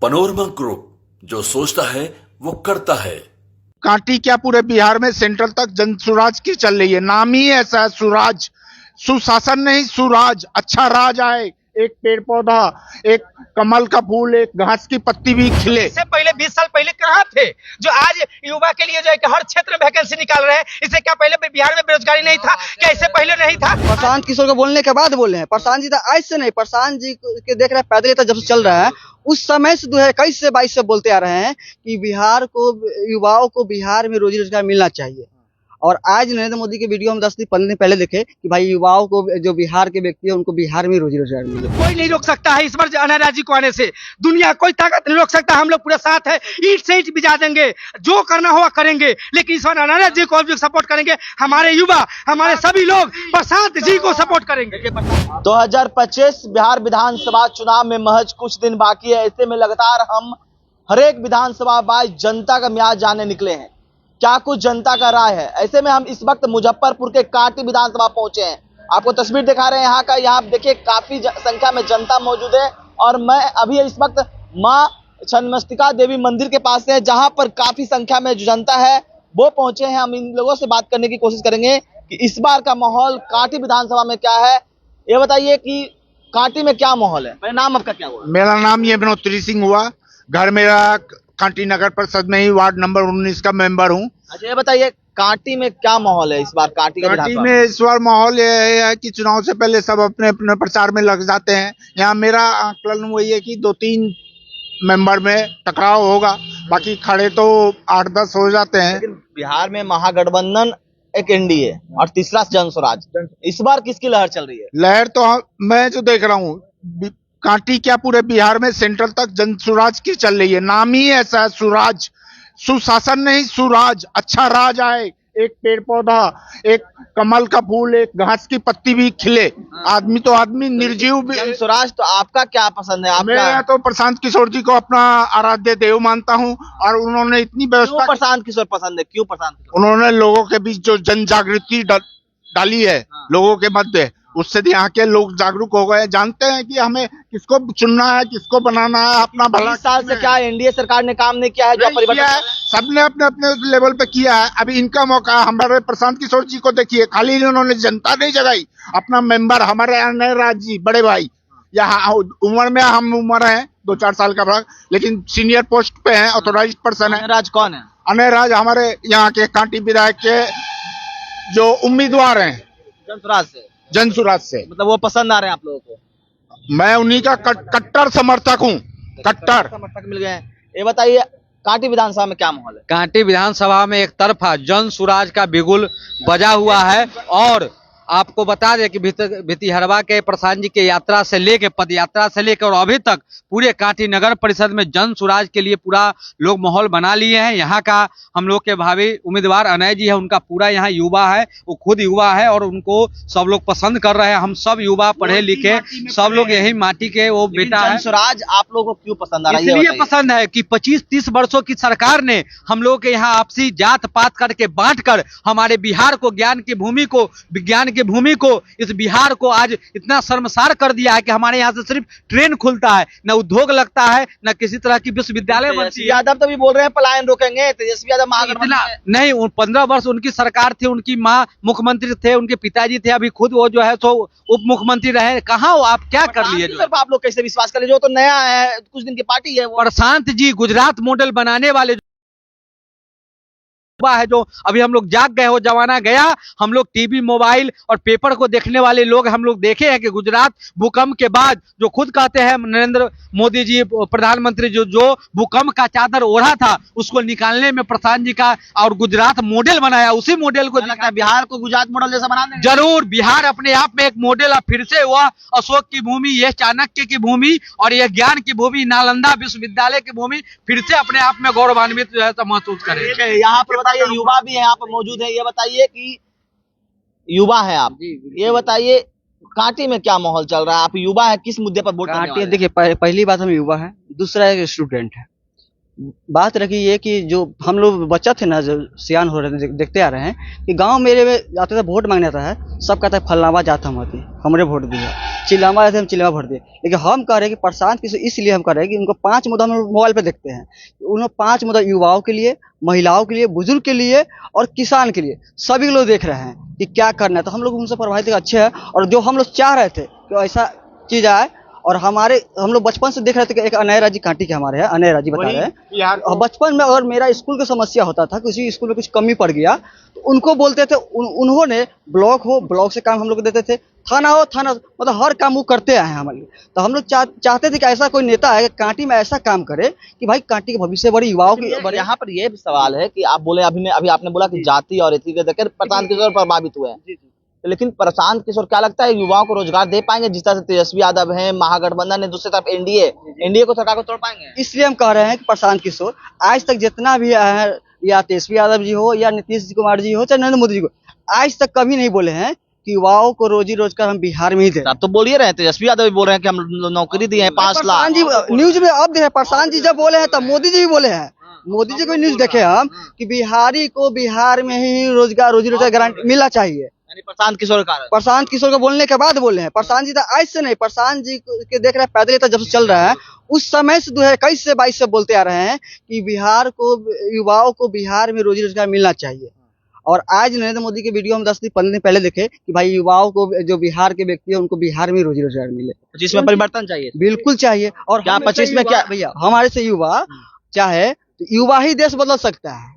Panorama group, जो सोचता है वो करता है। कांटी क्या पूरे बिहार में सेंट्रल तक जन सुराज की चल रही है। नाम ही ऐसा है, सुराज। सुशासन नहीं, सुराज। अच्छा राज आए, एक पेड़ पौधा, एक कमल का फूल, एक घास की पत्ती भी खिले। इससे पहले 20 साल पहले कहाँ थे जो आज युवा के लिए जो है कि हर क्षेत्र में वैकेंसी निकाल रहे हैं? इससे क्या पहले बिहार में बेरोजगारी नहीं था? क्या इससे पहले नहीं था? प्रशांत किशोर को बोलने के बाद बोले हैं। प्रशांत जी तो आज से नहीं, प्रशांत जी के देख रहे हैं पैदल यात्रा जब से चल रहा है उस समय से 2021 से 22 से बोलते आ रहे हैं कि बिहार को, युवाओं को बिहार में रोजी रोजगार मिलना चाहिए। और आज नरेंद्र मोदी के वीडियो हम 10 दिन 15 दिन पहले देखे कि भाई युवाओं को, जो बिहार के व्यक्ति है उनको बिहार में रोजी रोजगार मिले। कोई नहीं रोक सकता है इस बार अनारा जी को आने से। दुनिया कोई ताकत नहीं रोक सकता। हम लोग पूरे साथ है, ईट से ईट बिजा देंगे, जो करना होगा करेंगे। लेकिन इस बार अनारा जी को भी सपोर्ट करेंगे। हमारे युवा, हमारे सभी लोग प्रशांत जी को सपोर्ट करेंगे। 2025 बिहार विधानसभा चुनाव में महज कुछ दिन बाकी है। ऐसे में लगातार हम हर एक विधानसभा बाय जनता का मियाज जानने निकले हैं, क्या कुछ जनता का राय है। ऐसे में हम इस वक्त मुजफ्फरपुर के कांटी विधानसभा पहुंचे हैं। आपको तस्वीर दिखा रहे हैं यहाँ का। यहाँ देखिए काफी संख्या में जनता मौजूद है और मैं अभी इस वक्त माँ छन्नमस्तिका देवी मंदिर के पास है, जहाँ पर काफी संख्या में जो जनता है वो पहुंचे हैं। हम इन लोगों से बात करने की कोशिश करेंगे कि इस बार का माहौल कांटी विधानसभा में क्या है। ये बताइए कि कांटी में क्या माहौल है। मेरा नाम आपका क्या हुआ? मेरा नाम ये विनोत्री सिंह हुआ। घर मेरा कांटी नगर परिषद में ही वार्ड नंबर 19 का मेंबर हूँ। अच्छा, ये बताइए कांटी में क्या माहौल है इस बार कांटी का कांटी विधानसभा में इस बार माहौल ये है कि चुनाव से पहले सब अपने अपने प्रचार में लग जाते हैं। यहाँ मेरा आकलन वही है कि 2-3 मेंबर में टकराव होगा, बाकी खड़े तो 8-10 हो जाते हैं। लेकिन बिहार में महागठबंधन एक एनडीए और तीसरा जन स्वराज, इस बार किसकी लहर चल रही है? लहर तो मैं जो देख रहा हूँ, कांटी क्या पूरे बिहार में सेंट्रल तक जन सुराज की चल रही है। नाम ही ऐसा है, सुराज। सुशासन नहीं, सुराज। अच्छा राज आए, एक पेड़ पौधा, एक कमल का फूल, एक घास की पत्ती भी खिले। आदमी तो आदमी, निर्जीव भी। जन स्वराज तो आपका क्या पसंद है? मैं आपका तो प्रशांत किशोर जी को अपना आराध्य देव मानता हूँ और उन्होंने इतनी क्यों व्यवस्था, प्रशांत किशोर पसंद है? क्यों प्रशांत किशोर? उन्होंने लोगों के बीच जो जन जागृति डाली है, लोगों के मध्य, उससे यहाँ के लोग जागरूक हो गए, जानते हैं कि हमें किसको चुनना है, किसको बनाना है, अपना भला। 20 साल से क्या एनडीए सरकार ने काम नहीं किया है? जो नहीं किया है, सबने अपने अपने लेवल पे किया है। अभी इनका मौका है। हमारे प्रशांत किशोर जी को देखिए, खाली इन्होंने जनता नहीं जगाई, अपना मेंबर हमारे अनय राज जी, बड़े भाई, यहाँ उम्र में हम उम्र है 2-4 साल का फर्क, लेकिन सीनियर पोस्ट पे है, ऑथोराइज्ड पर्सन है। राज कौन है? अनय राज हमारे यहाँ के कांटी विधायक के जो उम्मीदवार हैं जन स्वराज से, जनसुराज से। मतलब वो पसंद आ रहे हैं आप लोगों को? मैं उन्हीं का कट्टर समर्थक हूँ, कट्टर समर्थक मिल गए हैं। ये बताइए कांटी विधानसभा में क्या माहौल है? कांटी विधानसभा में एक तरफा जन सुराज का बिगुल बजा हुआ है। और आपको बता दें कि भितिहरवा के प्रशांत जी के यात्रा से लेके, पद यात्रा से लेकर और अभी तक पूरे कांटी नगर परिषद में जन सुराज के लिए पूरा लोग माहौल बना लिए हैं। यहाँ का हम लोग के भावी उम्मीदवार अनय जी है, उनका पूरा यहाँ युवा है, वो खुद युवा है और उनको सब लोग पसंद कर रहे हैं। हम सब युवा पढ़े लिखे, सब लोग यही माटी के वो बेटा है। जन स्वराज आप लोगों को क्यों पसंद आ रहा है? ये इसलिए बताइए। पसंद है कि 25-30 वर्षों की सरकार ने हम लोग के यहाँ आपसी जात पात करके बांट कर हमारे बिहार को, ज्ञान की भूमि को, विज्ञान की भूमि को, इस बिहार को आज इतना शर्मसार कर दिया है कि हमारे यहाँ से सिर्फ ट्रेन खुलता है, न उद्योग लगता है, न किसी तरह की विश्वविद्यालय बनती है। यादव तो भी बोल रहे हैं पलायन रोकेंगे। तेजस्वी यादव महागठबंधन नहीं, 15 वर्ष उनकी सरकार थी, उनकी माँ मुख्यमंत्री थे, उनके पिताजी थे, अभी खुद वो जो है तो उप मुख्यमंत्री रहे। कहाँ हो आप, क्या कर लिए? आप लोग कैसे विश्वास करें? जो तो नया है, कुछ दिन की पार्टी है वो। प्रशांत जी गुजरात मॉडल बनाने वाले है, जो अभी हम लोग जाग गए, वो जमाना गया। हम लोग टीवी, मोबाइल और पेपर को देखने वाले लोग हम लोग देखे हैं कि गुजरात भूकंप के बाद जो खुद कहते हैं नरेंद्र मोदी जी प्रधानमंत्री, जो भूकंप का चादर ओढ़ा था उसको निकालने में प्रशांत जी का और गुजरात मॉडल बनाया। उसी मॉडल को लगता है बिहार को गुजरात मॉडल जैसा बना देंगे। जरूर, बिहार अपने आप में एक मॉडल फिर से हुआ। अशोक की भूमि, यह चाणक्य की भूमि और यह ज्ञान की भूमि, नालंदा विश्वविद्यालय की भूमि फिर से अपने आप में गौरवान्वित जो है महसूस करे। यहाँ पर बताइए युवा भी यहाँ पर मौजूद है। ये बताइए कि युवा है आप, ये बताइए कांटी में क्या माहौल चल रहा है? आप युवा है, किस मुद्दे पर वोट करने वाले हैं? देखिए, पहली बात हम युवा है, दूसरा एक स्टूडेंट है। बात रखी ये कि जो हम लोग बच्चा थे ना, जो सियान हो रहे थे, देखते आ रहे हैं कि गांव मेरे में जाते थे, वोट मांगने आता है, सब कहता है फलनामा जाता हम होती हमरे वोट दिया, चिल्लामा रहते हम चिल्लामा वोट दिए। लेकिन हम कह रहे हैं कि प्रशांत किशोर इसलिए हम कह रहे हैं कि उनको 5 मुद्दा हम मोबाइल पे देखते हैं, उन्होंने 5 मुद्दा युवाओं के लिए, महिलाओं के लिए, बुजुर्ग के लिए और किसान के लिए सभी लोग देख रहे हैं कि क्या करना है। तो हम लोग उनसे प्रभावित अच्छे हैं, और जो हम लोग चाह रहे थे कि ऐसा चीज आए, और हम लोग बचपन से देख रहे थे कि एक अनैरा जी कांटी के हमारे हैं, अनैरा जी बता रहे हैं, और बचपन में अगर मेरा स्कूल का समस्या होता था, किसी स्कूल में कुछ कमी पड़ गया तो उनको बोलते थे, उन्होंने ब्लॉक से काम हम लोग को देते थे, थाना हो थाना, मतलब हर काम वो करते आए हैं हमारे लिए। तो हम लोग चाहते थे कि ऐसा कोई नेता है कि कांटी में ऐसा काम करे कि भाई कांटी के भविष्य बड़ी, युवाओं की बड़ी। यहाँ पर ये भी सवाल है कि आप बोले अभी आपने बोला कि जाति और एथनिक को देखकर प्रशांत किशोर प्रभावित हुए हैं, लेकिन प्रशांत किशोर क्या लगता है युवाओं को रोजगार दे पाएंगे? जिस तरह से तेजस्वी यादव है, महागठबंधन है, दूसरी तरफ एनडीए को सरकार को तोड़ पाएंगे? इसलिए हम कह रहे हैं कि प्रशांत किशोर आज तक जितना भी है, या तेजस्वी यादव जी हो, या नीतीश कुमार जी हो, चाहे नरेंद्र मोदी जी को, आज तक कभी नहीं बोले हैं कि युवाओं को रोजी रोजगार हम बिहार में ही दें। आप तो बोल ही रहे हैं, तेजस्वी यादव भी बोल रहे हैं कि हम नौकरी दिए हैं 5 लाख। प्रशांत जी न्यूज में अब देखे, प्रशांत जी जब बोले हैं तब मोदी जी भी बोले हैं, मोदी जी को न्यूज देखे हम कि बिहारी को बिहार में ही रोजी रोजगार गारंटी मिलना चाहिए। प्रशांत किशोर का प्रशांत किशोर को बोलने के बाद बोले हैं। प्रशांत जी तो आज से नहीं, प्रशांत जी के देख रहे हैं पैदल यात्रा जब से चल रहा है उस समय से 2021 से 22 से बोलते आ रहे हैं कि बिहार को, युवाओं को बिहार में रोजी रोजगार मिलना चाहिए। और आज नरेंद्र मोदी के वीडियो हम 10 दिन 15 दिन पहले देखे कि भाई युवाओं को, जो बिहार के व्यक्ति है उनको बिहार में रोजी रोजगार मिले, जिसमें परिवर्तन चाहिए, बिल्कुल चाहिए। और क्या 25 में क्या भैया हमारे से युवा चाहे तो युवा ही देश बदल सकता है,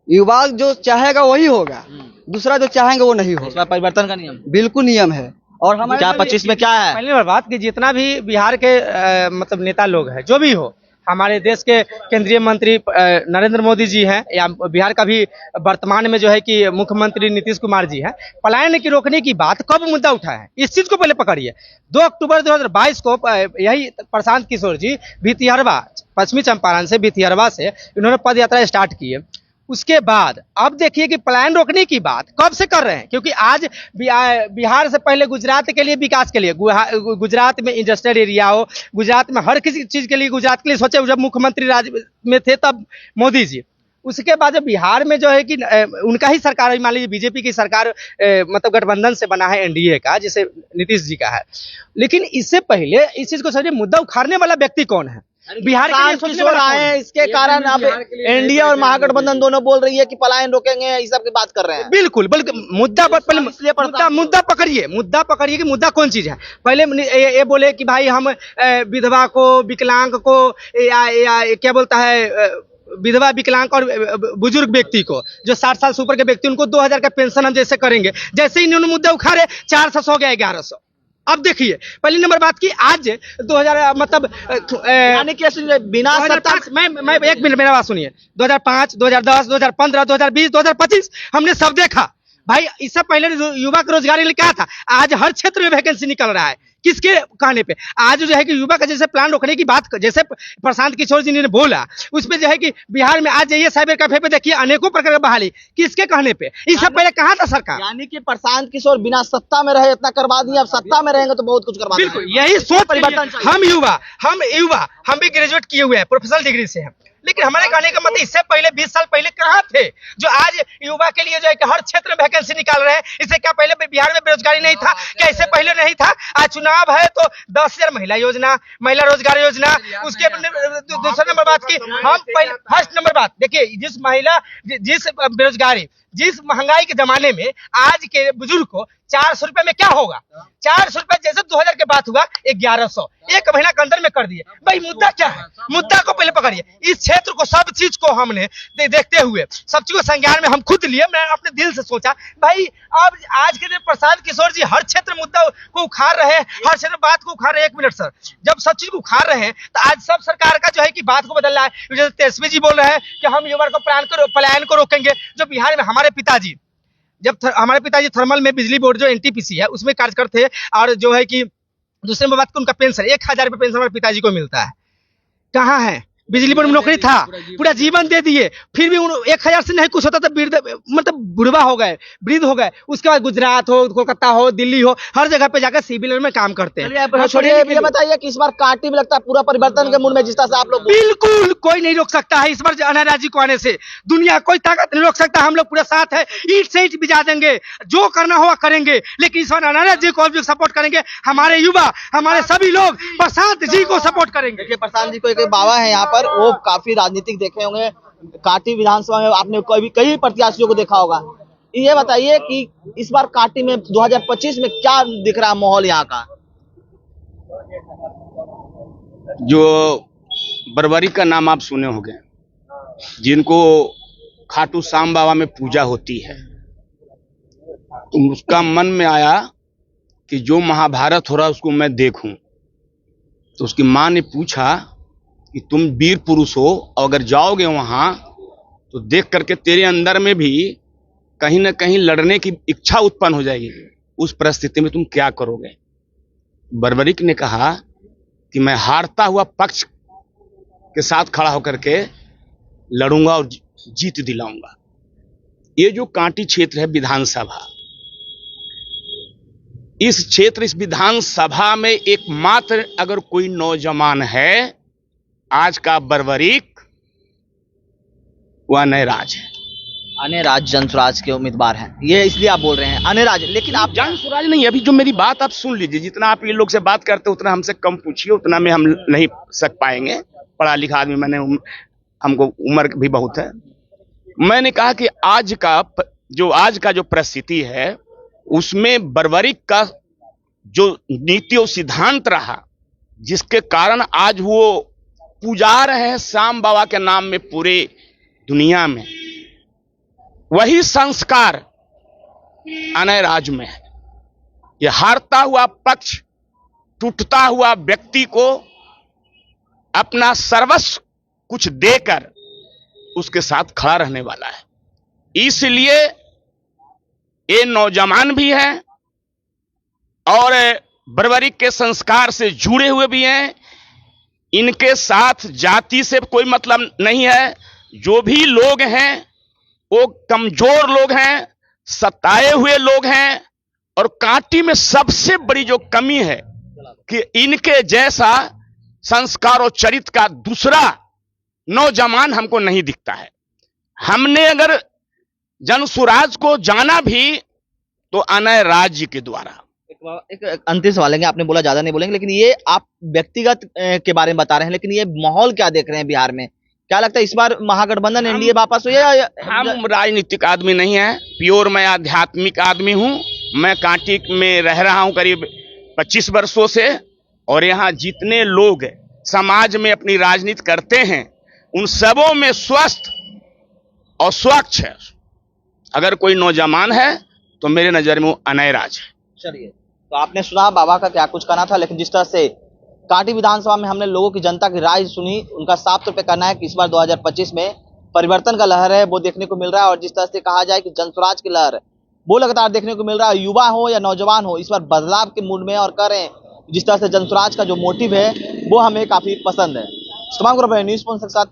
युवा जो चाहेगा वही होगा, दूसरा जो चाहेंगे वो नहीं होगा। इसमें परिवर्तन का नियम बिल्कुल नियम है। और हमारे क्या 25 में क्या है? पहली बार बात कि जितना भी बिहार के मतलब नेता लोग हैं, जो भी हो, हमारे देश के केंद्रीय मंत्री नरेंद्र मोदी जी हैं, या बिहार का भी वर्तमान में जो है कि मुख्यमंत्री नीतीश कुमार जी हैं, पलायन की रोकने की बात कब मुद्दा उठा है, इस चीज को पहले पकड़िए। 2 अक्टूबर 2022 को यही प्रशांत किशोर जी भितिहरवा, पश्चिमी चंपारण से भितिहरवा से इन्होंने पद यात्रा स्टार्ट की है। उसके बाद अब देखिए कि पलायन रोकने की बात कब से कर रहे हैं, क्योंकि आज बिहार से पहले गुजरात के लिए, विकास के लिए, गुजरात में इंडस्ट्रियल एरिया हो, गुजरात में हर किसी चीज के लिए, गुजरात के लिए सोचे जब मुख्यमंत्री राज में थे तब मोदी जी। उसके बाद जब बिहार में जो है कि उनका ही सरकार, मान लीजिए बीजेपी की सरकार मतलब गठबंधन से बना है, एनडीए का, जिसे नीतीश जी का है। लेकिन इससे पहले इस चीज को समझिए, मुद्दा उखाड़ने वाला व्यक्ति कौन है बिहार के लिए? सोचने वाला आए हैं, इसके कारण अब एनडीए और महागठबंधन दोनों बोल रही है कि पलायन रोकेंगे, इस सब की बात कर रहे हैं। बिल्कुल, बल्कि मुद्दा मुद्दा पकड़िए, कि मुद्दा कौन चीज है। पहले ये बोले कि भाई हम विधवा को, विकलांग को, या क्या बोलता है, विधवा, विकलांग और बुजुर्ग व्यक्ति को, जो 60 साल से ऊपर के व्यक्ति, उनको 2000 का पेंशन हम जैसे करेंगे। जैसे ही इन्होंने मुद्दा उखाड़े 400 हो गया 1100। अब देखिए, पहली नंबर बात की आज 2000 मतलब यानी कि बिना सत्ता, मैं 1 मिनट मेरा बात सुनिए। 2005, 2010, 2015, 2020, 2025 हमने सब देखा भाई। इससे पहले युवा का रोजगार के लिए क्या था, आज हर क्षेत्र में वैकेंसी निकल रहा है। किसके कहने पे? आज जो है कि युवा का जैसे प्लान रोकने की बात, जैसे प्रशांत किशोर जी ने बोला, उसमें जो है कि बिहार में आज जाइए साइबर कैफे पे देखिए अनेकों प्रकार की बहाली, किसके कहने पे? इससे पहले कहाँ था सरकार? यानी कि प्रशांत किशोर बिना सत्ता में रहे इतना करवा दिए, अब सत्ता में रहेंगे तो बहुत कुछ करवा देंगे। बिल्कुल, यही सोच परिवर्तन। हम युवा हम भी ग्रेजुएट किए हुए हैं, प्रोफेशनल डिग्री से हैं, लेकिन हमारे कहने का मतलब इससे पहले 20 साल पहले कहाँ थे, जो आज युवा के लिए जो है कि हर क्षेत्र में वैकेंसी निकाल रहे हैं? इससे क्या पहले बिहार में बेरोजगारी नहीं था क्या? इससे पहले नहीं था? आज चुनाव है तो 10,000 महिला योजना, महिला रोजगार योजना। उसके दूसरा नंबर बात की, हम पहले फर्स्ट नंबर बात देखिए, जिस बेरोजगारी, जिस महंगाई के जमाने में आज के बुजुर्ग को 400 रुपए में क्या होगा? 400 रुपए जैसे 2000 के बाद हुआ 1100, 1 महीना के अंदर में कर दिए। भाई मुद्दा क्या है? मुद्दा को पहले पकड़िए। इस क्षेत्र को, सब चीज को हमने देखते हुए, सब चीज को संज्ञान में हम खुद लिए। मैं अपने दिल से सोचा भाई, अब आज के दिन प्रशांत किशोर जी हर क्षेत्र मुद्दा को उखाड़ रहे हैं, हर क्षेत्र बात को उखाड़ रहे हैं। 1 मिनट सर, जब सब चीज को उखाड़ रहे हैं तो आज सब सरकार का जो है कि बात को बदल रहा है। जैसे तेजस्वी जी बोल रहे हैं कि हम युवा को पलायन को रोकेंगे। जो बिहार में हमारे पिताजी, जब हमारे पिताजी थर्मल में बिजली बोर्ड जो एनटीपीसी है उसमें कार्य करते हैं, और जो है कि दूसरे में बात की उनका पेंशन 1000 रुपये पेंशन हमारे पिताजी को मिलता है। कहाँ है? बिजली बोर्ड में नौकरी था, पूरा जीवन दे दिए, फिर भी 1000 से नहीं कुछ होता तो मतलब बुढ़वा हो गए, वृद्ध हो गए। उसके बाद गुजरात हो, कोलकाता हो, दिल्ली हो, हर जगह पे जाकर सिविल में काम करते हैं। छोड़िए, ये बताइए कि इस बार कांटी में लगता है पूरा परिवर्तन के मूड में, जिस तरह से आप लोग बिल्कुल कोई नहीं रोक सकता है इस बार अनारा जी को आने से। दुनिया कोई ताकत नहीं रोक सकता, हम लोग पूरा साथ है, ईट से ईट बिजा देंगे, जो करना होगा करेंगे। लेकिन इस बार अनारा जी को सपोर्ट करेंगे, हमारे युवा, हमारे सभी लोग प्रशांत जी को सपोर्ट करेंगे। देखिए, प्रशांत जी को एक बाबा है यहाँ पर, वो काफी राजनीतिक देखे होंगे, कांटी विधानसभा में आपने कई प्रत्याशियों को देखा होगा। ये बताइए कि इस बार कांटी में 2025 में क्या दिख रहा है माहौल यहाँ का? जो बरबरी का नाम आप सुने होंगे, जिनको खाटू श्याम बाबा में पूजा होती है, तो उसका मन में आया कि जो महाभारत हो रहा है उसको मैं देखूं। तो उसकी माँ ने पूछा कि तुम वीर पुरुष हो, और अगर जाओगे वहां तो देख करके तेरे अंदर में भी कहीं ना कहीं लड़ने की इच्छा उत्पन्न हो जाएगी। उस परिस्थिति में तुम क्या करोगे? बर्बरिक ने कहा कि मैं हारता हुआ पक्ष के साथ खड़ा होकर के लड़ूंगा और जीत दिलाऊंगा। ये जो कांटी क्षेत्र है विधानसभा, इस क्षेत्र, इस विधानसभा में एकमात्र अगर कोई नौजवान है आज का बर्बरिक, वह अनयराज है। अनयराज जनसुराज के उम्मीदवार हैं, ये इसलिए आप बोल रहे हैं अनयराज। लेकिन आप जनसुराज नहीं, अभी जो मेरी बात आप सुन लीजिए। जितना आप ये लोग से बात करते उतना हमसे कम पूछिए, उतना में हम नहीं सक पाएंगे। पढ़ा लिखा आदमी, मैंने हमको उम्र भी बहुत है। मैंने कहा कि आज का जो परिस्थिति है उसमें बर्बरिक का जो नीति और सिद्धांत रहा, जिसके कारण आज वो पुजा रहे हैं श्याम बाबा के नाम में पूरे दुनिया में, वही संस्कार अनयराज में है। यह हारता हुआ पक्ष, टूटता हुआ व्यक्ति को अपना सर्वस्व कुछ देकर उसके साथ खड़ा रहने वाला है। इसलिए ये नौजवान भी हैं और बर्बरिक के संस्कार से जुड़े हुए भी हैं। इनके साथ जाति से कोई मतलब नहीं है। जो भी लोग हैं वो कमजोर लोग हैं, सताए हुए लोग हैं, और कांटी में सबसे बड़ी जो कमी है कि इनके जैसा संस्कार और चरित्र का दूसरा नौजवान हमको नहीं दिखता है। हमने अगर जनसुराज को जाना भी तो अनयराज जी के द्वारा। एक अंतिम सवाल है, आपने बोला ज्यादा नहीं बोलेंगे, लेकिन ये आप व्यक्तिगत के बारे में बता रहे हैं, लेकिन ये माहौल क्या देख रहे हैं बिहार में? क्या लगता है इस बार महागठबंधन एनडीए वापस हुई है? हम राजनीतिक आदमी नहीं है, प्योर मैं आध्यात्मिक आदमी हूं। मैं कांटी में रह रहा हूं करीब 25 वर्षों से, और यहाँ जितने लोग समाज में अपनी राजनीति करते हैं उन सबों में स्वस्थ और स्वच्छ है अगर कोई नौजवान है तो मेरे नजर में वो अनयराज है। चलिए, तो आपने सुना बाबा का क्या कुछ कहना था, लेकिन जिस तरह से कांटी विधानसभा में हमने लोगों की, जनता की राय सुनी, उनका साफ तौर पे कहना है कि इस बार 2025 में परिवर्तन का लहर है वो देखने को मिल रहा है। और जिस तरह से कहा जाए कि जनसुराज की लहर है वो लगातार देखने को मिल रहा है। युवा हो या नौजवान हो, इस बार बदलाव के मूड में और कर रहे हैं। जिस तरह से जनसुराज का जो मोटिव है वो हमें काफी पसंद है। तमाम न्यूज़ के साथ